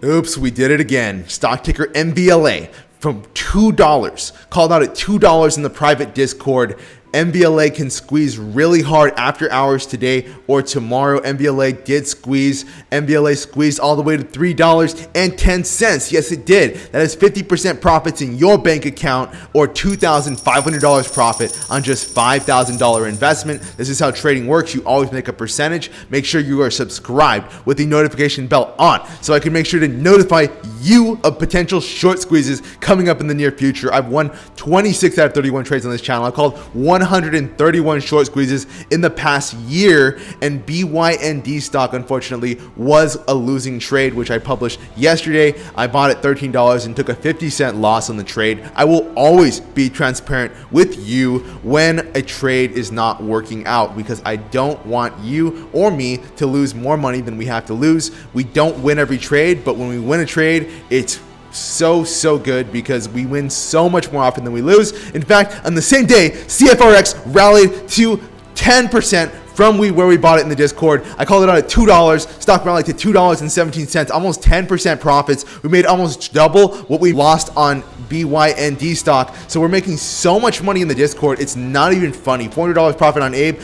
Oops, we did it again. Stock ticker MVLA from $2. Called out at $2 in the private Discord. MVLA can squeeze really hard after hours today or tomorrow. MVLA did squeeze. MVLA squeezed all the way to $3.10. Yes, it did. That is 50% profits in your bank account or $2,500 profit on just $5,000 investment. This is how trading works. You always make a percentage. Make sure you are subscribed with the notification bell on so I can make sure to notify you of potential short squeezes coming up in the near future. I've won 26 out of 31 trades on this channel. I called 131 short squeezes in the past year, and BYND stock unfortunately was a losing trade, which I published yesterday. I bought at $13 and took a 50-cent loss on the trade. I will always be transparent with you when a trade is not working out because I don't want you or me to lose more money than we have to lose. We don't win every trade, but when we win a trade, it's so good because we win so much more often than we lose. In fact, on the same day, CFRX rallied to 10% from where we bought it in the Discord. I called it out at $2. Stock rallied to $2.17, almost 10% profits. We made almost double what we lost on BYND stock. So we're making so much money in the Discord. It's not even funny. $400 profit on Abe,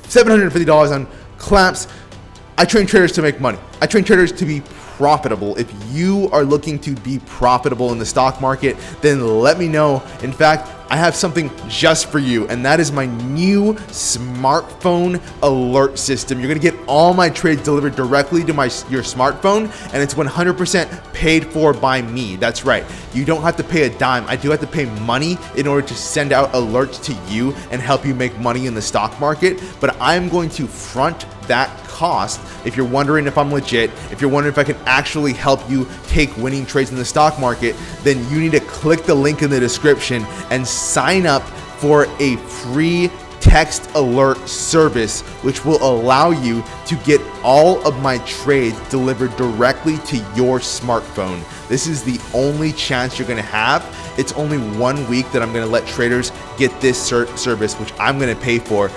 $750 on Clamps. I train traders to make money. I train traders to be profitable. If you are looking to be profitable in the stock market, then let me know. In fact, I have something just for you, and that is my new smartphone alert system. You're gonna get all my trades delivered directly to your smartphone, and it's 100% paid for by me. That's right. You don't have to pay a dime. I do have to pay money in order to send out alerts to you and help you make money in the stock market, but I'm going to front that cost. If you're wondering if I'm legit, if you're wondering if I can actually help you take winning trades in the stock market, then you need to click the link in the description and sign up for a free text alert service, which will allow you to get all of my trades delivered directly to your smartphone. This is the only chance you're going to have. It's only 1 week that I'm going to let traders get this service, which I'm going to pay for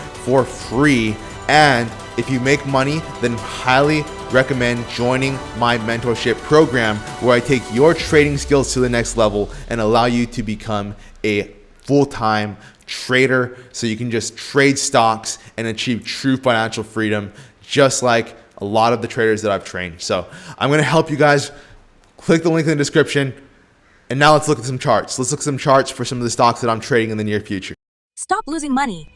free. And if you make money, then highly recommend joining my mentorship program where I take your trading skills to the next level and allow you to become a full-time trader so you can just trade stocks and achieve true financial freedom, just like a lot of the traders that I've trained. So I'm going to help you guys. Click the link in the description. And now let's look at some charts. Let's look at some charts for some of the stocks that I'm trading in the near future. Stop losing money.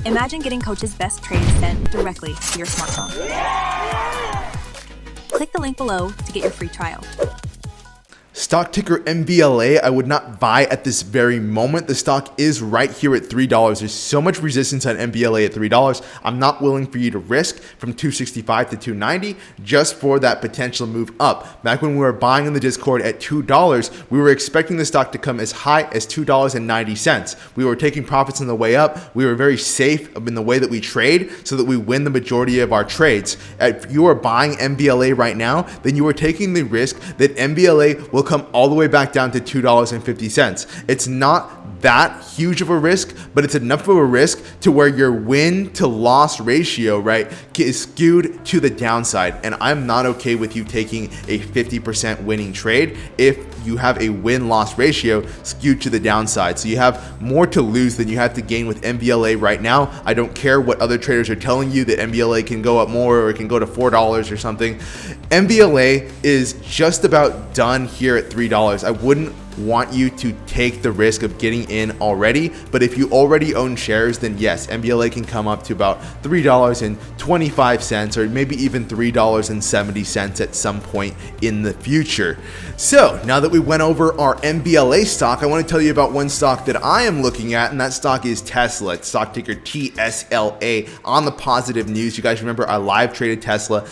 Imagine getting Coach's best trades sent directly to your smartphone. Click the link below to get your free trial. Stock ticker MVLA, I would not buy at this very moment. The stock is right here at $3. There's so much resistance on MVLA at $3. I'm not willing for you to risk from $265 to $290 just for that potential move up. Back when we were buying in the Discord at $2, we were expecting the stock to come as high as $2.90. We were taking profits on the way up. We were very safe in the way that we trade so that we win the majority of our trades. If you are buying MVLA right now, then you are taking the risk that MVLA will come all the way back down to $2.50. It's not that huge of a risk, but it's enough of a risk to where your win to loss ratio, right, is skewed to the downside. And I'm not okay with you taking a 50% winning trade if you have a win-loss ratio skewed to the downside. So you have more to lose than you have to gain with MVLA right now. I don't care what other traders are telling you that MVLA can go up more or it can go to $4 or something. MVLA is just about done here at $3. I wouldn't want you to take the risk of getting in already, but if you already own shares, then yes, MVLA can come up to about $3.25 or maybe even $3.70 at some point in the future. So now that we went over our MVLA stock, I want to tell you about one stock that I am looking at, and that stock is Tesla. It's stock ticker TSLA. On the positive news, you guys remember I live traded Tesla.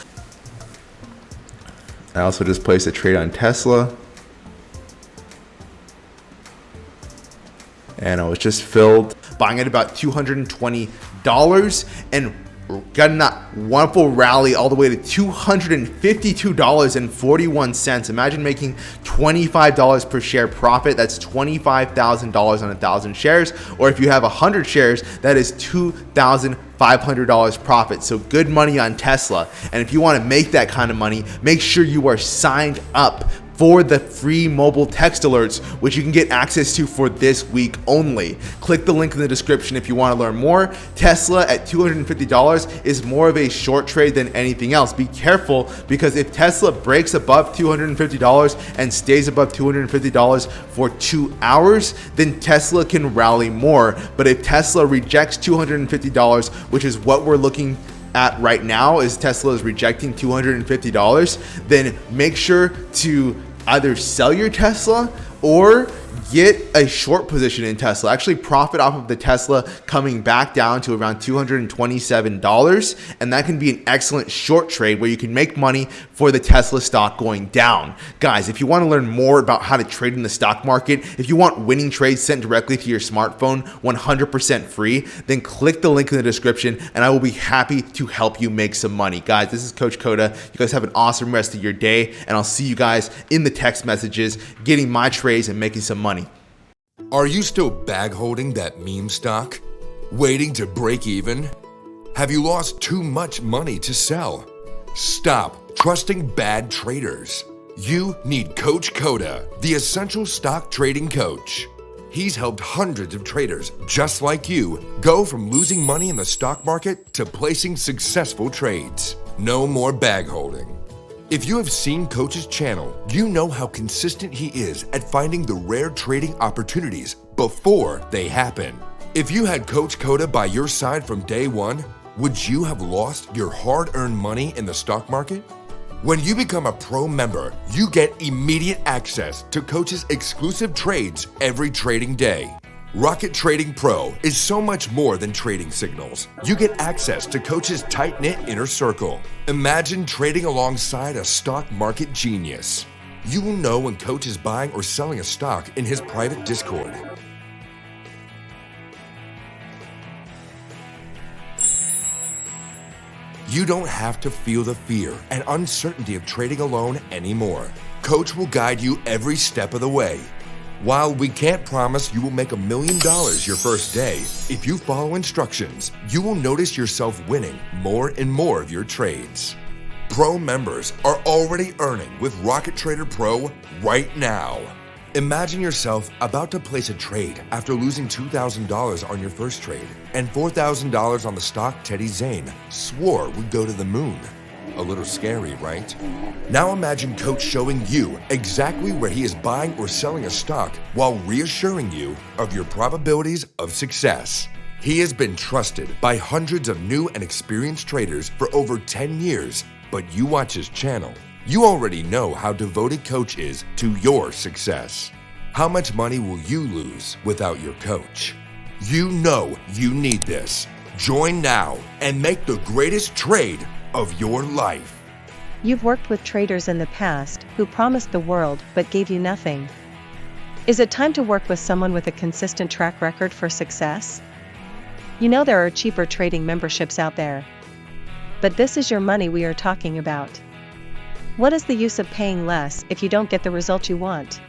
I also just placed a trade on Tesla. And I was just filled, buying at about $220 and getting that wonderful rally all the way to $252.41. Imagine making $25 per share profit. That's $25,000 on 1,000 shares. Or if you have 100 shares, that is $2,500 $500 profit. So good money on Tesla. And if you want to make that kind of money, make sure you are signed up for the free mobile text alerts, which you can get access to for this week only. Click the link in the description if you want to learn more. Tesla at $250 is more of a short trade than anything else. Be careful, because if Tesla breaks above $250 and stays above $250 for 2 hours, then Tesla can rally more. But if Tesla rejects $250, which is what we're looking at right now, is Tesla is rejecting $250, then make sure to either sell your Tesla or get a short position in Tesla. Actually profit off of the Tesla coming back down to around $227, and that can be an excellent short trade where you can make money for the Tesla stock going down. Guys, if you want to learn more about how to trade in the stock market, if you want winning trades sent directly to your smartphone 100% free, then click the link in the description and I will be happy to help you make some money. Guys, this is Coach Koda. You guys have an awesome rest of your day, and I'll see you guys in the text messages getting my trades and making some money. Are you still bag holding that meme stock? Waiting to break even? Have you lost too much money to sell? Stop trusting bad traders. You need Coach Koda, the essential stock trading coach. He's helped hundreds of traders just like you go from losing money in the stock market to placing successful trades. No more bag holding. If you have seen Coach's channel, you know how consistent he is at finding the rare trading opportunities before they happen. If you had Coach Koda by your side from day one, would you have lost your hard-earned money in the stock market? When you become a pro member, you get immediate access to Coach's exclusive trades every trading day. Rocket Trading Pro is so much more than trading signals. You get access to Coach's tight-knit inner circle. Imagine trading alongside a stock market genius. You will know when Coach is buying or selling a stock in his private Discord. You don't have to feel the fear and uncertainty of trading alone anymore. Coach will guide you every step of the way. While we can't promise you will make $1 million your first day, if you follow instructions, you will notice yourself winning more and more of your trades. Pro members are already earning with Rocket Trader Pro right now. Imagine yourself about to place a trade after losing $2,000 on your first trade and $4,000 on the stock Teddy Zane swore would go to the moon. A little scary, right? Now imagine Coach showing you exactly where he is buying or selling a stock while reassuring you of your probabilities of success. He has been trusted by hundreds of new and experienced traders for over 10 years, but you watch his channel. You already know how devoted Coach is to your success. How much money will you lose without your coach? You know you need this. Join now and make the greatest trade of your life. You've worked with traders in the past who promised the world but gave you nothing. Is it time to work with someone with a consistent track record for success? You know there are cheaper trading memberships out there. But this is your money we are talking about. What is the use of paying less if you don't get the result you want?